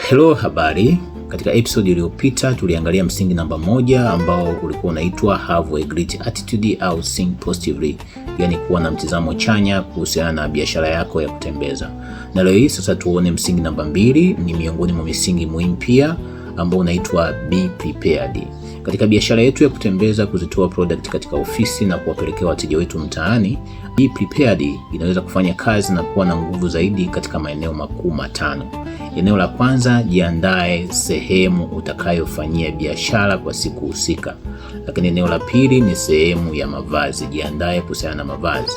Hello, habari. Katika episode iliyopita tuliangalia msingi namba 1 ambao ulikuwa unaitwa have a great attitude au think positively, yani kuwa na mtazamo chanya kuhusiana na biashara yako ya kutembeza. Na leo hii sasa tuone msingi namba 2, ni miongoni mwa misingi muhimu pia, ambao unaitwa be prepared. Katika biashara yetu ya kutembeza, kuzitoa product katika ofisi na kuwapelekea wateja wetu mtaani, be prepared inaweza kufanya kazi na kuwa na nguvu zaidi katika maeneo makuu matano. Eneo la kwanza, jiandae sehemu utakayofanyia biashara kwa siku husika. Lakini eneo la pili ni sehemu ya mavazi, jiandae kuhusiana na mavazi.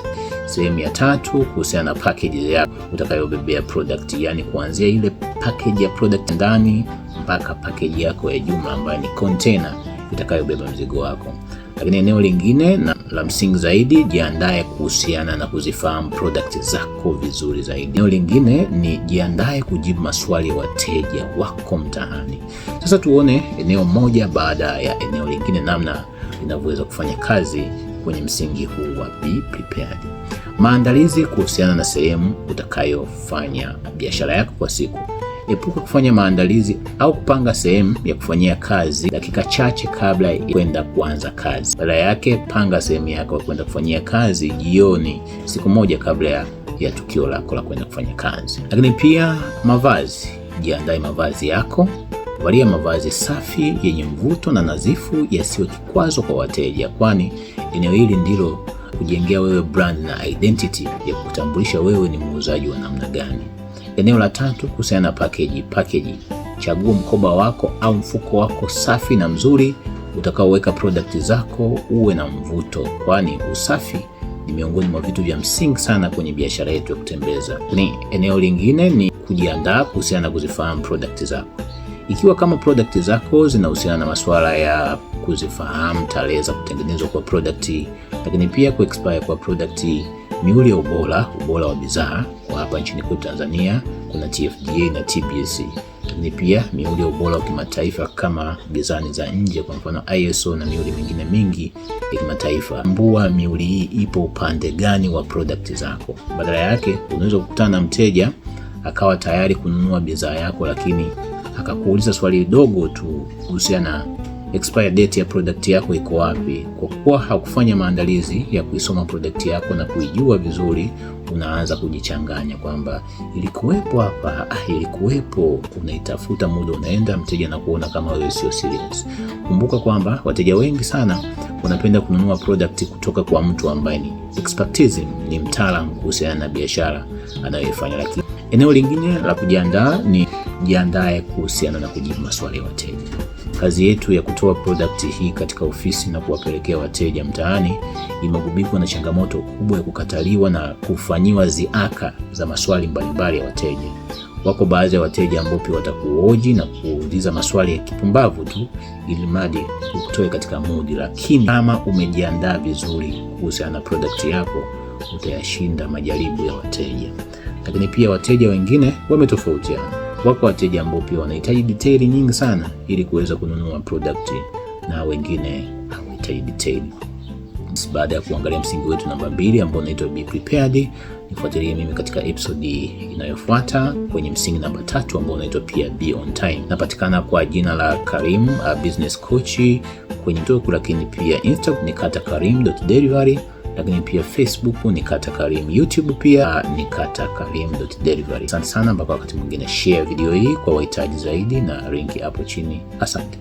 Sehemu ya tatu, kuhusiana na package yako utakayobebea product, yani kuanzia ile package ya product ndani mpaka package yako ya jumla ambayo ni container itakayobeba mzigo wako. Lakini eneo lingine na la msingi zaidi, jiandae kuhusiana na kuzifahamu product zako vizuri zaidi. Eneo lingine ni jiandae kujibu maswali ya wateja wako mtaani. Sasa tuone eneo moja baada ya eneo lingine namna linavyoweza kufanya kazi kwenye msingi huu wa be prepared. Maandalizi kuhusiana na sehemu utakayofanya biashara yako kwa siku. Epuka kufanya maandalizi au kupanga sehemu ya kufanyia kazi dakika chache kabla ya kwenda kuanza kazi. Badala yake, panga sehemu yako ya kwenda kufanyia kazi jioni, siku moja kabla ya tukio lako la kwenda kufanya kazi. Lakini pia mavazi, jiandae mavazi yako. Valia mavazi safi yenye mvuto na nadhifu yasiyo kikwazo kwa wateja, kwani eneo hili ndilo kujengea wewe brand na identity ya kutambulisha wewe ni muuzaji wa namna gani. Eneo la tatu, kuhusiana na package. Chagua mkoba wako au mfuko wako safi na mzuri utakaoweka product zako uwe na mvuto, kwani usafi ni miongoni mwa vitu vya msingi sana kwenye biashara yetu ya kutembeza. Eneo lingine ni kujiandaa kuhusiana na kuzifahamu product zako. Ikiwa kama product zako zinahusiana na masuala ya kuzifahamu tarehe za kutengenezwa kwa product, lakini pia kuexpire kwa product, miuli ya ubora wa bidhaa. Kwa hapa nchini kwetu Tanzania kuna TFDA na TBS. Lakini pia miuli ya ubora wa kimataifa kama bidhaa za nje, kwa mfano ISO na miuli mingine mingi ya kimataifa. Tambua miuli hii ipo upande gani wa product zako. Badala yake, unaweza kukutana na mteja akawa tayari kununua bidhaa yako, lakini akakuuliza swali dogo tu kuhusiana na expire date ya product yako iko wapi. Kwa kuwa hakufanya maandalizi ya kuisoma product yako na kuijua vizuri, unaanza kujichanganya kwamba ilikuwepo hapa, ilikuwepo, unaitafuta, muda unaenda, mteja na kuona kama wewe sio serious. Kumbuka kwamba wateja wengi sana wanapenda kununua product kutoka kwa mtu ambaye ni expertise, ni mtaalamu kuhusiana na biashara anayoifanya. Lakini eneo lingine la kujiandaa ni jiandae kuhusiana na kujibu maswali ya wateja. Kazi yetu ya kutoa product hii katika ofisi na kuwapelekea wateja mtaani imegubikwa na changamoto kubwa ya kukataliwa na kufanyiwa ziaka za maswali mbalimbali ya wateja. Wako baadhi ya wateja ambao pia watakuhoji na kuuliza maswali ya kipumbavu tu ili mradi ukutoe katika mood, lakini kama umejiandaa vizuri kuhusiana na product yako utayashinda majaribu ya wateja. Lakini pia wateja wengine wametofautiana. Wako wateja ambao pia wanahitaji detail nyingi sana ili kuweza kununua product, na wengine hawahitaji detail. Baada ya kuangalia msingi wetu namba 2 ambao unaitwa be prepared, nifuatilie mimi katika episode inayofuata kwenye msingi namba 3 ambao unaitwa pia be on time. Napatikana kwa jina la Karim business coach kwenye TikTok, lakini pia Instagram ni katakarim.delivery, lakini pia Facebook ni katakarim, YouTube pia ni katakarim.delivery. Asante sana, mpaka wakati mwingine. Share video hii kwa wahitaji zaidi na link hapo chini. Asante.